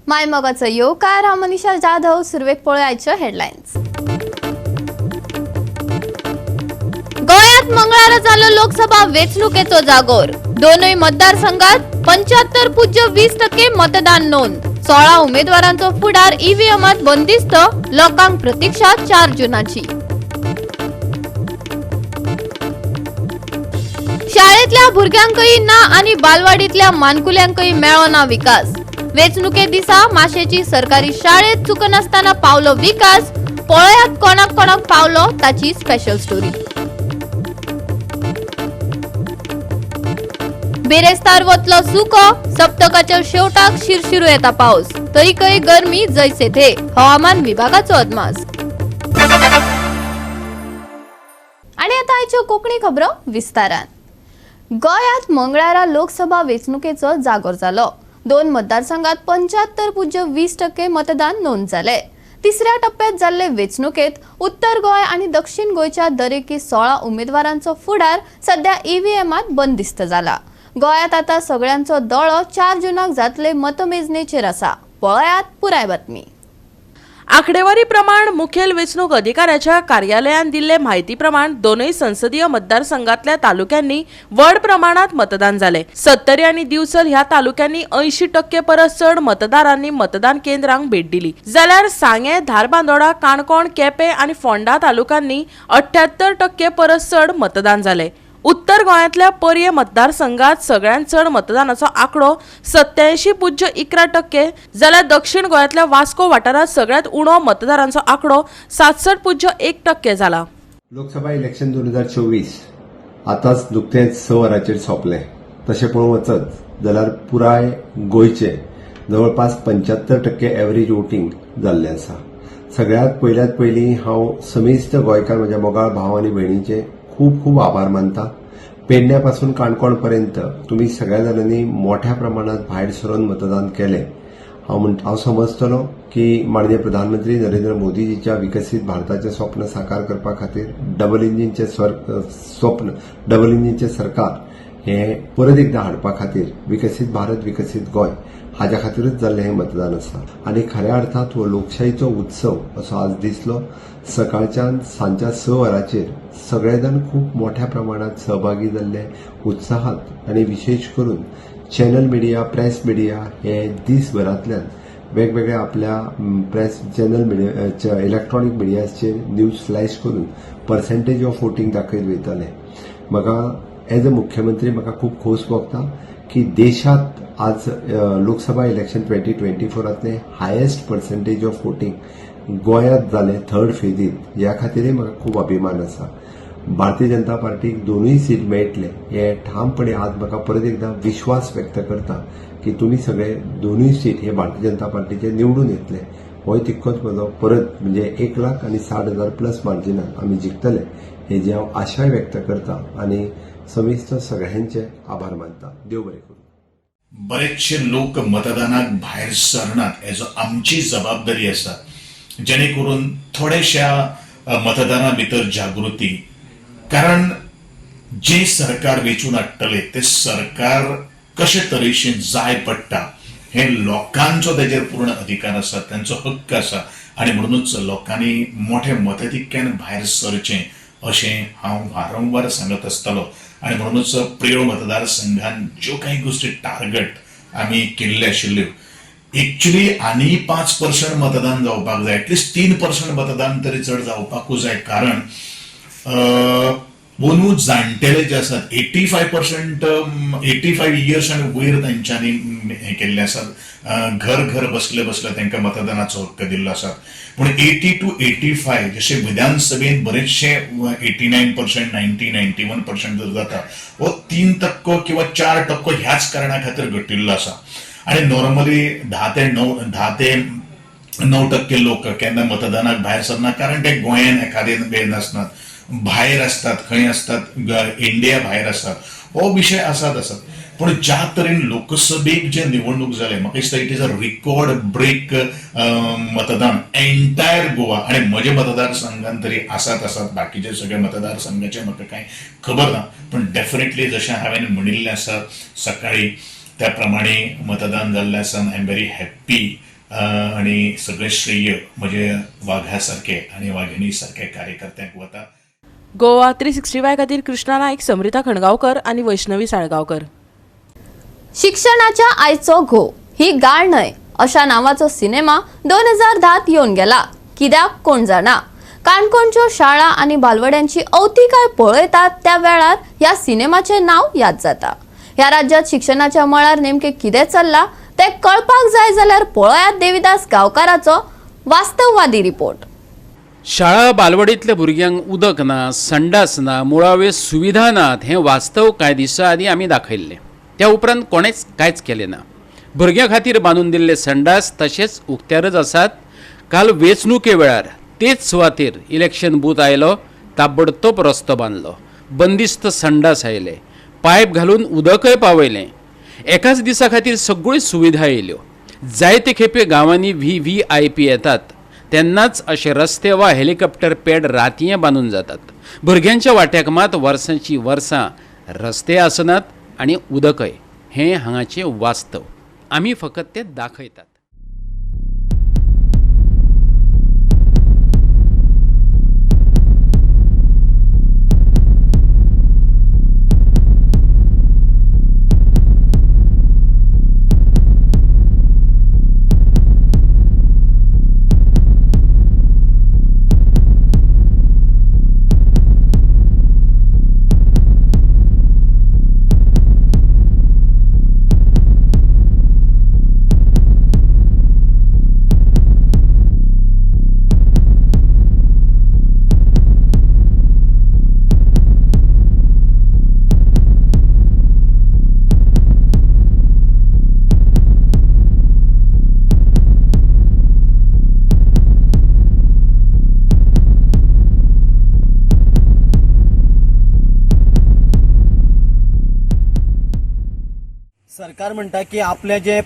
मायमगाचं येवकार हांव मनीषा जाधव. सुरवेक पळोवया हेडलायन्स. गोंयांत मंगळारा जालो लोकसभा वेंचणुकेचो जागोर. दोनूय मतदारसंघात 75.20% मतदान नोंद. 16 उमेदवारांचो फुडार ईव्हीएमात बंदिस्त. लोकांक प्रतीक्षा 4 जूनाची. शाळेतल्या भुरग्यांकय ना आनी बालवाडीतल्या मानकुल्यांकय मेळ्ळो ना विकास. वेंचणुके दिसा माशेची सरकारी शाळेत चुकनासतना पावलो विकास. पळयात कोणाक कोणाक पावलो ताची स्पेशल स्टोरी. बेरेस्तार वतलो सुको. सप्तकाच्या शेवटाक शिरशिरू येता पावस. तरीकय गरमी जैसे थे. हवामान विभागाचो अदमास. आणि आता आयच्यो कोंकणी खबरो विस्तारान. गोंयांत मंगळारा लोकसभा वेंचणुकेचो जागोर जालो. 2 मतदारसंघात 75.20% मतदान नोंद जाले. तिसऱ्या टप्प्यात जाल्ले वेंचणुकेत उत्तर गोंय आणि दक्षिण गोंयच्या दरेकी 16 उमेदवारांचो फुडार सध्या ईव्हीएमात बंदिस्त जाला. गोंयांत आता सगळ्यांचो दोळो 4 जूनाक जातले मतमेजणेचेर आसा. पळयात पुराय बातमी. आंकडेवारी प्रमाण मुखेल वेंचणूक अधिकाऱ्याच्या कार्यालयान दिल्ले म्हायती प्रमाण दोनूय संसदीय मतदारसंघातल्या तालुक्यांनी व्हड प्रमाणात मतदान जाले. सत्तरी आणि दिवचल ह्या तालुक्यांनी 80% परस चड मतदारांनी मतदान केंद्रांक भेट दिली. जाल्यार सांगे, धारबांदोडा, काणकोण, केपें आणि फोंडा तालुक्यांनी 78% परस चड मतदान जाले. उत्तर गोंयांतल्या पर्ये मतदारसंघात सगळ्यांत चड मतदानाचो आंकडो 87.11%, जाल्यार दक्षिण गोंयांतल्या वास्को वाठारांत सगळ्यांत उणो मतदारांचो आंकडो 67.1% जाला. लोकसभा इलेक्शन 2024 आताच नुकतेच 6 वरांचेर सोंपलें. तशें पळोवंक वचत जाल्यार पुराय गोंयचे जवळपास 75% एव्हरेज वोटिंग जाल्लें आसा. सगळ्यात पयलीं हांव समेस्त गोंयकार म्हज्या मोगाळ भाव आनी भयणीचे खूप खूप आभार मानता. पेडण्यापासून काणकोणपर्यंत तुम्ही सगळ्या जाणांनी मोठ्या प्रमाणात भायर सरून मतदान केले. हांव समजतलो की माननीय प्रधानमंत्री नरेंद्र मोदीजीच्या विकसित भारताचे स्वप्न साकार करपा खातीर डबल इंजिनचे सरकार हे परत एकदा हाडपा खातीर विकसित भारत विकसित गोंय हाच्या खातीरच जाल्लें हें मतदान आसा. आनी खऱ्या अर्थात हो लोकशाहीचो उत्सव असो आज दिसलो. सकाळच्यान सांजच्या 6 वरांचेर सगळे जाण खूप मोठ्या प्रमाणात सहभागी जाल्ले उत्साहात. आणि विशेष करून चॅनल मिडिया, प्रेस मिडिया हे दिसभरांतल्यान वेगवेगळ्या आपल्या प्रेस चॅनल मिडिया इलेक्ट्रॉनिक मिडियाचेर न्यूज फ्लॅश करून पर्सेंटेज ऑफ वोटिंग दाखयत वयताले. म्हाका एज अ मुख्यमंत्री म्हाका खूप खोस भोगता की देशात आज Lok Sabha election 2024 highest percentage of voting गोंयांत जालें 3rd फेजीत. ह्या खातीरय म्हाका खूप अभिमान आसा. भारतीय जनता पार्टीक 2 सीट मेळटले हे ठामपणे आज म्हाका परत एकदा विश्वास व्यक्त करता की तुमी सगळे 2 सीट हे भारतीय जनता पार्टीचे निवडून येतले. हो तितकोच म्हजो परत म्हणजे 1,60,000 प्लस मार्जिनान आमी जिखतले हेजी हांव आशाय व्यक्त करता आणि समेस्त सगळ्यांचे आभार मानता. देव बरें करूं. बरेचशे लोक मतदानाक भायर सरनात हेजो आमची जबाबदारी आसा. जेणे करून थोड्याशा मतदारां भितर जागृती, कारण जे सरकार वेचून हाडटले ते सरकार कशे तरेचें जाय पडटा हे लोकांचो तेजेर पूर्ण अधिकार आसा, तांचो हक्क आसा. आणि म्हणूनच लोकांनी मोठ्या मताधिक्यान भायर सरचें अशें हांव वारंवार सांगत आसतलो. आणि म्हणूनच प्रिय मतदारसंघान ज्यो काही गोष्टी टार्गेट आमी केल्ले आशिल्ल्यो, एक्चुअली आनी 5% मतदान जावपाक जाय, एटलिस्ट 3% मतदान तरी चड जावपाकूच जाय. कारण दोनू जाणटेले जे आसात 85 इयर्स आणि वयर तांच्यांनी हे केल्ले आसात. घर बसले तांकां मतदानाचो हक्क दिल्लो आसा. पूण 80 to 85 जशे विधानसभेत बरेचशे 89%, 91% जर जाता, हो 3% किंवा 4% ह्याच कारणा खातीर घटिल्लो आसा. आणि नॉर्मली 10 ते 9% लोक केन्ना मतदानाक भायर सरना, कारण ते गोंयांत एखादे वेळ नासतात, भायर असतात, खंय असतात, इंडिया भायर असतात. हो विषय आसात. पण ज्या तरेन लोकसभेक जे निवडणूक जाले, म्हाका दिसता it is a record break मतदान एंटायर गोवा. आणि म्हजे मतदारसंघात तरी आसात. बाकीचे सगळे मतदारसंघाचे म्हाका कांय खबर ना, पण डेफिनेटली जशें हांवें म्हणिल्लें आसा सकाळी त्या प्रमाणे मतदान जाल्लें आसा. आय एम व्हेरी हॅप्पी आणि सगळे श्रेय म्हणजे वाघासारखे आणि वाघिणीसारखे कार्यकर्त्यांक वता. गोवा 365 खातीर कृष्णा नाईक, समृता खणगांवकर आणि वैष्णवी साळगांवकर. शिक्षणाच्या आयचो घो ही गाळ न्हय अशा नावाचो सिनेमा 2010 येऊन गेला. कित्याक कोण जाणा. काणकोणच्यो शाळा आणि बालवड्यांची अवतिकाय पळयतात त्या वेळार ह्या सिनेमाचे नाव याद जाता. ह्या राज्यात शिक्षणाच्या मळार नेमके कितें चल्ला ते कळपाक जाय जाल्यार पळयात देविदास गांवकाराचो वास्तववादी रिपोर्ट. शाळा बालवाडीतल्या भुरग्यांक उदक ना, संडास ना, मुळाव्यो सुविधा नात हें वास्तव कांय दिसा आदी आमी दाखयल्लें. त्या उपरांत कोणेच कांयच केलें ना. भुरग्यां खातीर बांदून दिल्ले संडास तशेंच उक्त्यारच आसात. काल वेंचणुके वेळार तेच सुवातेर इलेक्शन बूथ आयलो, ताबडतोब रस्तो बांदलो, बंदिस्त संडास आयले, पायप घालून उदकय पावयलें. एकाच दिसा खातीर सगळ्यो सुविधा येयल्यो. जायते खेपे गांवांनी VVIP येतात तेन्नाच अशे रस्ते वा हेलिकॉप्टर पॅड रातये बांदून जातात. भुरग्यांच्या वाट्याक मात वर्सांची वर्सां रस्ते आसनात आनी उदकय. हें हांगाचें वास्तव. आमी फकत तें दाखयतात. सरकार म्हणटा की आपले जे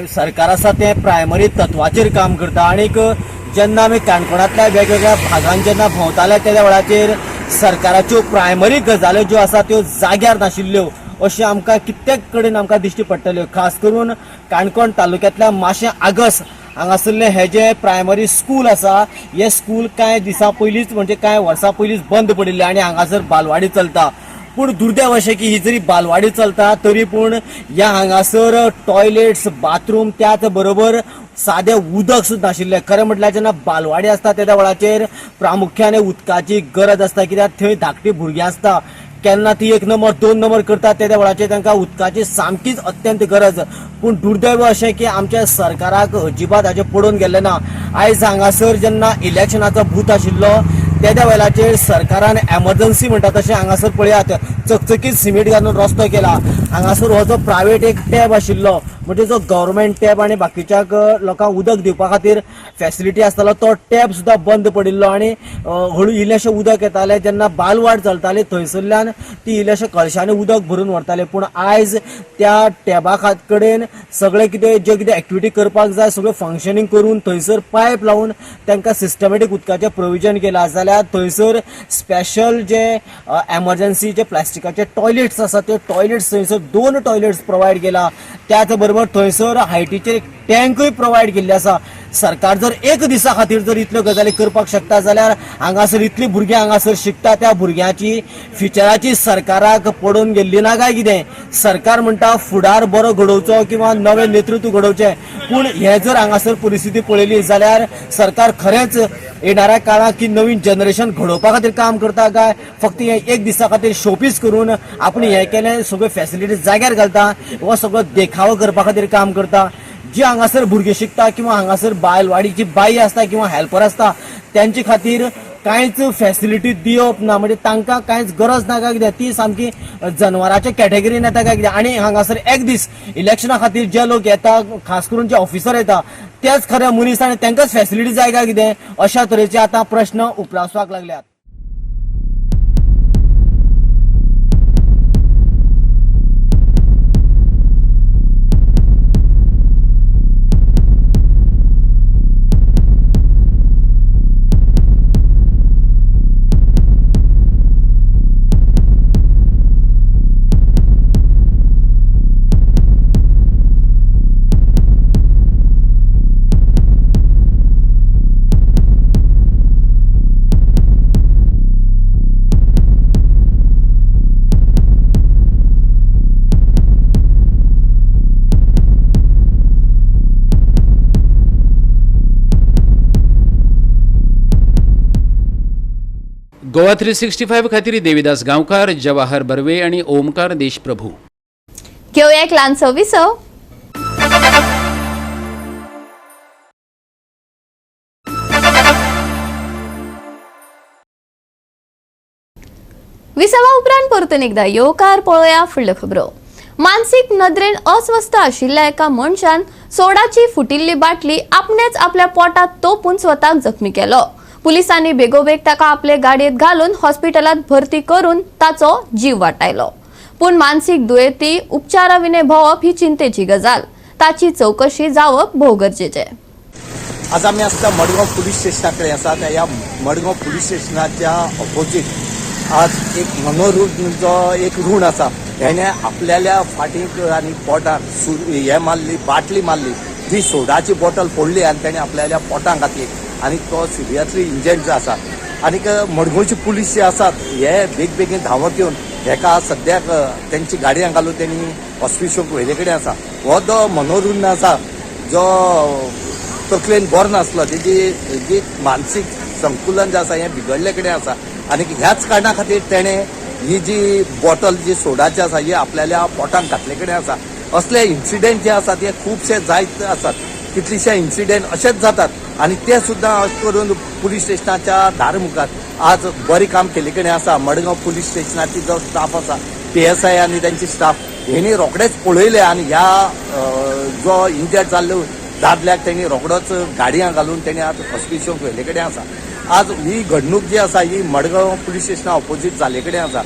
सरकार आसा ते प्रायमरी तत्वाचेर काम करता. आनीक जेन्ना आमी काणकोणांतल्या वेगवेगळ्या भागांत जेन्ना भोंवताले त्या वेळाचेर सरकाराच्यो प्रायमरी गजाल्यो ज्यो आसा त्यो जाग्यार नाशिल्ल्यो अशें आमकां कित्येक कडेन आमकां दिश्टी पडटल्यो. खास करून काणकोण तालुक्यांतल्या माशें आगस हांगासरलें हे जे प्रायमरी स्कूल आसा हे स्कूल कांय दिसां पयलींच म्हणजे कांय वर्सां पयलींच बंद पडिल्लें आनी हांगासर बालवाडी चलता. पूण दुर्दैव अशें की ही जरी बालवाडी चलता तरी पूण ह्या हांगासर टॉयलेट्स, बाथरूम त्याच बरोबर सादें उदक सुद्दां नाशिल्लें. खरें म्हटल्यार जेन्ना बालवाडी आसता त्या वेळाचेर प्रामुख्यान उदकाची गरज आसता. कित्याक थंय धाकटीं भुरगीं आसता. केन्ना ती 1 नंबर 2 नंबर करतात त्या वेळाचेर तांकां उदकाची सामकीच अत्यंत गरज. पूण दुर्दैव अशें की आमच्या सरकाराक अजिबात हाचें पडून गेल्लें ना. आयज हांगासर जेन्ना इलेक्शनाचो बूथ आशिल्लो त्या वेळाचेर सरकारान एमर्जन्सी म्हणटा तशें हांगासर पळयात चकचकीत सिमेंट घालून रस्तो केला. हांगासर हो जो प्रायवेट एक टॅब आशिल्लो म्हणजे जो गव्हर्मेंट टॅब आनी बाकीच्या लोकांक उदक दिवपा खातीर फॅसिलिटी आसतालो तो टॅब सुद्दां बंद पडिल्लो आनी हळू इल्लेशें उदक येतालें. जेन्ना बालवाड चलताली थंयसरल्यान ती इल्लेशें कळशांनी उदक भरून व्हरताले. पूण आयज त्या टॅबा कडेन सगळें कितें जे कितें एक्टिविटी करपाक जाय सगळें फंक्शनींग करून थंयसर पायप लावन तांकां सिस्टमॅटीक उदकाचें प्रोविजन केलां. जाल्यार थंयसर स्पेशल जे एमर्जन्सी जे प्लास्टिकाचे टॉयलेट्स आसा ते टॉयलेट्स थंयसर 2 टॉयलेट्स प्रोवायड केला. त्याच बरोबर थंयसर हायटीचेर एक टँकूय प्रोवायड केल्ले आसा. सरकार जर एक दिसा खातीर जर इतल्यो गजाली करपाक शकता जाल्यार हांगासर इतलीं भुरगीं हांगासर शिकता त्या भुरग्यांची फ्युचराची सरकाराक पडून गेल्ली ना काय कितें. सरकार म्हणटा फुडार बरो घडोवचो किंवा नवें नेतृत्व घडोवचें. पूण हे जर हांगासर परिस्थिती पळयली जाल्यार सरकार खरेंच येणाऱ्या काळात की नवीन जनरेशन घडोवपा खातीर काम करता काय फक्त हे एक दिसा खातीर शोपीस करून आपण हे केलें सगळ्यो फॅसिलिटी जाग्यार घालता वा सगळो देखावो करपा खातीर काम करता. जी हांगासर भुरगीं शिकता किंवा हांगासर बालवाडीची बाई आसता किंवा हेल्पर आसता त्यांचे खातीर कांयच फॅसिलिटी दिवप ना. म्हणजे तांकां कांयच गरज ना काय कित्याक ती सामकी जनवराच्या कॅटेगरीन येता काय कित्याक. आनी हांगासर एक दीस इलेक्शना खातीर जे लोक येता खास करून जे ऑफिसर येता तेच खरे मनीस आनी तांकांच फॅसिलिटी जाय काय कितें अशा तरेचे आतां प्रश्न उपरासपाक लागल्यात. गोवा 365 खातीर देविदास गांवकार, जवाहर बर्वे आणि ओमकार देशप्रभू. घेऊया एक ल्हानसो विसव. विसवा उपरांत परतून एकदा येवकार पळोवया फुडल्यो खबरो. मानसीक नदरेन अस्वस्थ आशिल्ल्या एका मनशान सोडाची फुटिल्ली बाटली आपणेच आपल्या पोटात तोपून स्वताक जखमी केलो. पुलिसांनी बेगोबेग ताका आपले गाडयेत घालून हॉस्पिटलात भरती करून ताचो जीव वाटायलो. पूण मानसीक दुयेंती उपचाराविने भोंवप ही चिंतेची गजाल. ताची चौकशी जावप भोव गरजेचें. आज आम्ही असल्या मडगाव पोलीस स्टेशनाकडे आसा. या मडगाव पोलीस स्टेशनाच्या ऑपोजिट आज एक मनोरुग्ण जो एक रुण आसा हेने आपल्याल्या फाटीक आनी पोटाक हे मारली, बाटली मारली, जी सोडाची बॉटल फोडली आनी ताणें आपल्याल्या पोटाक घातली आनी तो सिरियसली इंजर्ड आसा. आनीक मडगांवची पुलीस जे आसात हे बेगीन धांवत येवन हेका सद्याक तेंची गाडयांत घालून तेणी हॉस्पिटलाक व्हेले कडेन आसा. हो जो मनोरुग्ण आसा जो तकलेन बरो नासलो, तेजी मानसीक संकुलन जे आसा हें बिगडले कडेन आसा आनी ह्याच कारणा खातीर तेणें ही जी बॉटल जी सोडाची आसा ही आपल्याल्या पोटांत घातले कडेन आसा. असले इन्सिडेंट जे आसात हे खुबशे जायत आसात. कितलेशे इन्सिडेंट अशेच जातात आनी ते सुद्दां अशें करून पुलीस स्टेशनाच्या दार मुखार आज बरें काम केले कडेन आसा. मडगांव पुलीस स्टेशनाची जो स्टाफ आसा, PSI आनी तांची स्टाफ हेणी रोखडेच पळयले आनी ह्या जो इंजर्ड जाल्लो दादल्याक तेणी रोखडोच गाडयांत घालून तेणी आज हॉस्पिटलाक व्हेले कडेन आसा. आज ही घडणूक जी आसा ही मडगांव पुलीस स्टेशना ऑपोजीट जाल्ले कडेन आसा.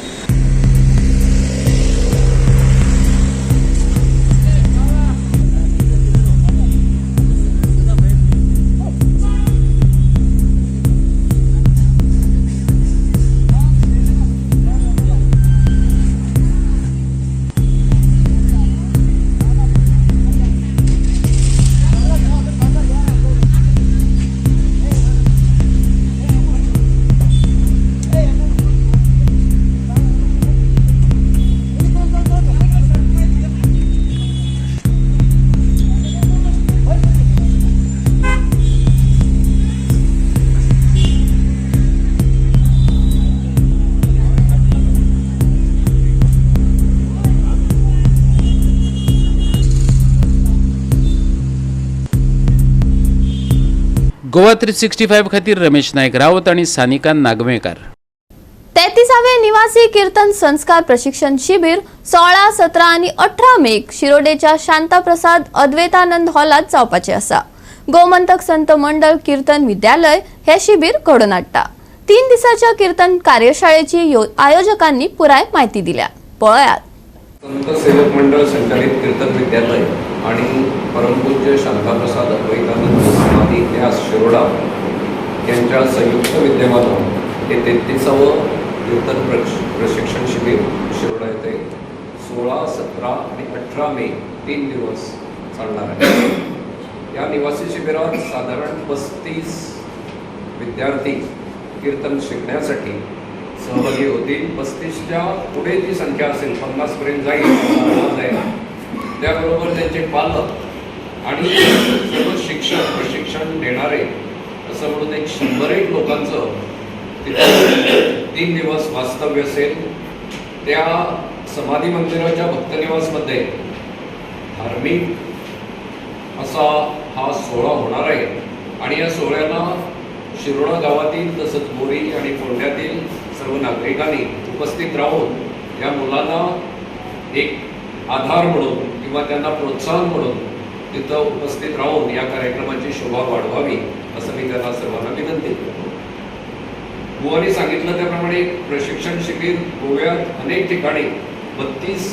गोवा 365 खातीर रमेश नायक रावत आणि सानिका नागवेकर. 33वे निवासी कीर्तन संस्कार प्रशिक्षण शिबिर 16, 17 आणि 18 मेक शिरोडेच्या शांताप्रसाद अद्वैतानंद हॉलात जावपाचे आसा. गोमंतक संत मंडळ कीर्तन विद्यालय हे शिबिर घडोवन हाडटा. 3 दिसाच्या कीर्तन कार्यशाळेची आयोजकांनी पुराय माहिती दिल्या. पळयात. संत सेवक मंडळ संचालित कीर्तन विद्यालय आणि परमपूज्य शांताप्रसाद अद्वैतानंद समाधी इतिहास शिरोडा यांच्या संयुक्त विद्यमानं हे 33वं कीर्तन प्रशिक्षण शिबिर शिरोडा येथे 16, 17 आणि 18 मे 3 दिवस चालणार आहे. या निवासी शिबिरात साधारण 35 विद्यार्थी कीर्तन शिकण्यासाठी सहभागी होतील. 35च्या पुढे जी संख्या असेल 50पर्यंत जाईल. त्याबरोबर त्यांचे पालक आणि सर्व शिक्षक, प्रशिक्षण देणारे असं म्हणून एक 100 लोकांचं तिथे 3 दिवस वास्तव्य असेल. त्या समाधी मंदिराच्या भक्तनिवासमध्ये धार्मिक असा हा सोहळा होणार आहे आणि या सोहळ्याला शिरोडा गावातील तसंच बोरी आणि फोंड्यातील सर्व नागरिकांनी उपस्थित राहून या मुलांना एक आधार म्हणून किंवा त्यांना प्रोत्साहन म्हणून तिथं उपस्थित राहून या कार्यक्रमाची शोभा वाढवावी असं मी त्यांना सर्वांना विनंती करतो. बुवांनी सांगितलं त्याप्रमाणे प्रशिक्षण शिबिर गोव्यात अनेक ठिकाणी 32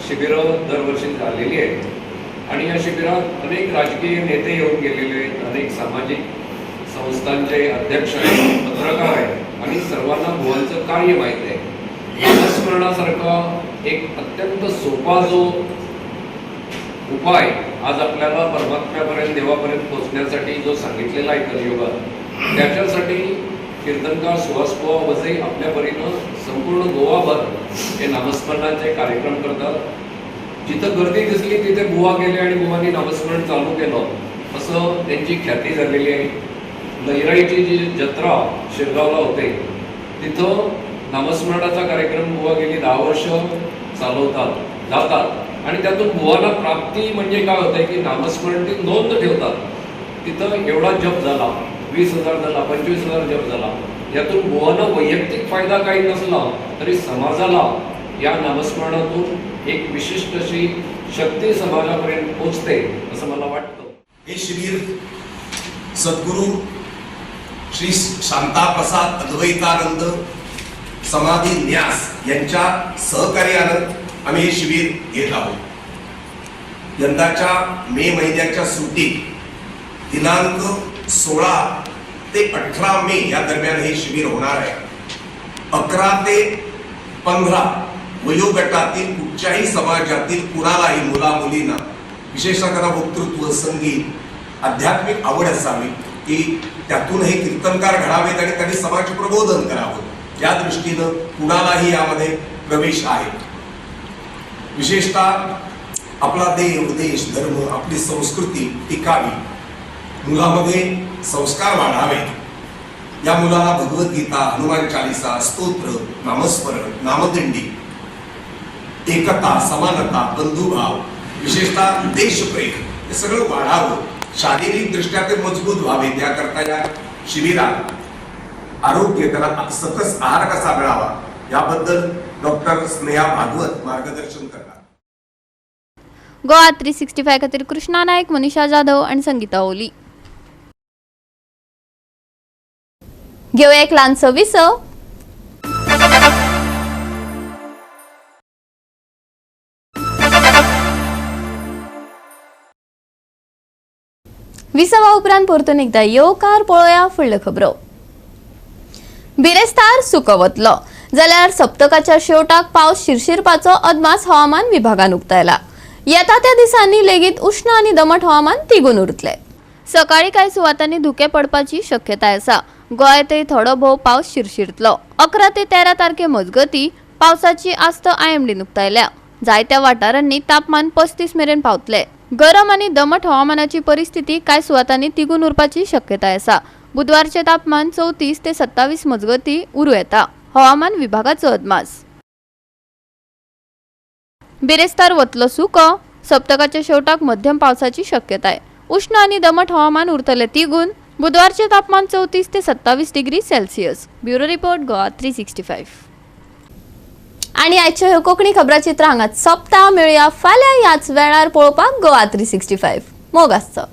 शिबिरं दरवर्षी झालेली आहेत आणि या शिबिरात अनेक राजकीय नेते येऊन गेलेले आहेत, अनेक सामाजिक संस्थांचे अध्यक्ष आहेत, पत्रकार आहेत आणि सर्वांना बुवांचं कार्य माहीत आहे. नामस्मरणासारखा एक अत्यंत सोपा जो उपाय आज आपल्याला परमात्म्यापर्यंत, देवापर्यंत पोहोचण्यासाठी जो सांगितलेला आहे कलियुगात, त्याच्यासाठी कीर्तनकार सुहास बुवा वजई आपल्या परीनं संपूर्ण गोवाभर हे नामस्मरणाचे कार्यक्रम करतात. जिथं गर्दी दिसली तिथे बुवा गेले आणि बुवांनी नामस्मरण चालू केलं असं त्यांची ख्याती झालेली आहे. लहिराईची जी जत्रा शिरगावला होते तिथं नामस्मरणाचा कार्यक्रम बुवा गेली 10 वर्ष चालवतात जातात आणि त्यातून बुवाला प्राप्ती म्हणजे काय होतंय की नामस्मरणाची नोंद ठेवतात. तिथं एवढा जप झाला, 20,000 झाला, 25,000 जप झाला. यातून बुवांना वैयक्तिक फायदा काही नसला तरी समाजाला या नामस्मरणातून एक विशिष्ट अशी शक्ती समाजापर्यंत पोहोचते असं मला वाटतं. हे शिबिर सद्गुरू श्री शांताप्रसाद अद्वैतानंद समाधी न्यास यांच्या सहकार्यानं आम्ही हे शिबिर घेत आहोत. यंदाच्या मे महिन्याच्या सुट्टीत दिनांक 16 ते 18 मे या दरम्यान हे शिबिर होणार आहे. 11 ते 15 वयोगटातील कुठच्याही समाजातील कुणालाही मुला मुलींना विशेषतः वक्तृत्व, संगीत, आध्यात्मिक आवड असावी की त्यातून हे कीर्तनकार घडावेत आणि त्यांनी समाज प्रबोधन करावं. या दृष्टीनं कुणालाही यामध्ये प्रवेश आहे. विशेषतः आपला देव, देश, धर्म, आपली संस्कृती टिकावी, मुलामध्ये संस्कार वाढावे, या मुलाला भगवद्गीता, हनुमान चालीसा, स्तोत्र, नामस्मरण, नामदिंडी, एकता, समानता, बंधुभाव, विशेषतः देशप्रेम हे सगळं वाढावं. शारीरिक दृष्ट्या ते मजबूत व्हावे त्याकरता या शिबिरात आरोग्य, त्याला सकस आहार कसा मिळावा याबद्दल डॉक्टर स्नेहा भागवत मार्गदर्शन करतात. गोवा 365 खातीर कृष्णा नायक, मनीषा जाधव आणि संगीता ओली. घेऊया एक ल्हानसो विसव. विसवा उपरांत परतून एकदा येवकार पळोवया फुडल्यो खबरो. बिरेस्तार सुको वतलो जाल्यार सप्तकाच्या शेवटाक पावस शिरशिरपाचो अदमास हवामान विभागान उक्तायला. येता त्या दिसांनी लेगीत उष्ण आनी दमट हवामान तिगून उरतले. सकाळी कांय सुवातांनी धुके पडपाची शक्यताय आसा. गोंयांतय थोडो भोव पावस शिरशिरतलो. 11 ते 13 तारखे मजगती पावसाची आस्त आयएमडीन उक्तायल्या. जायत्या वाठारांनी तापमान 35 मेरेन पावतले. गरम आनी दमट हवामानाची परिस्थिती कांय सुवातांनी तिगून उरपाची शक्यताय आसा. बुधवारचे तापमान 34 ते 27 मजगती उरूं येता. हवामान विभागाचो अदमास. बिरेस्तार वतलो सुको. सप्तकाच्या शेवटाक मध्यम पावसाची शक्यताय. उष्ण आनी दमट हवामान उरतले तिगून. बुधवारचे तापमान 34 ते 27 degree Celsius. Bureau report Goa 365. आणि आजच्या ह्यो कोंकणी खबराचित्र हांगाच सोंपता. मेळुया फाल्यां ह्याच वेळार पळोवपाक गोवा 365. मोग आसचो.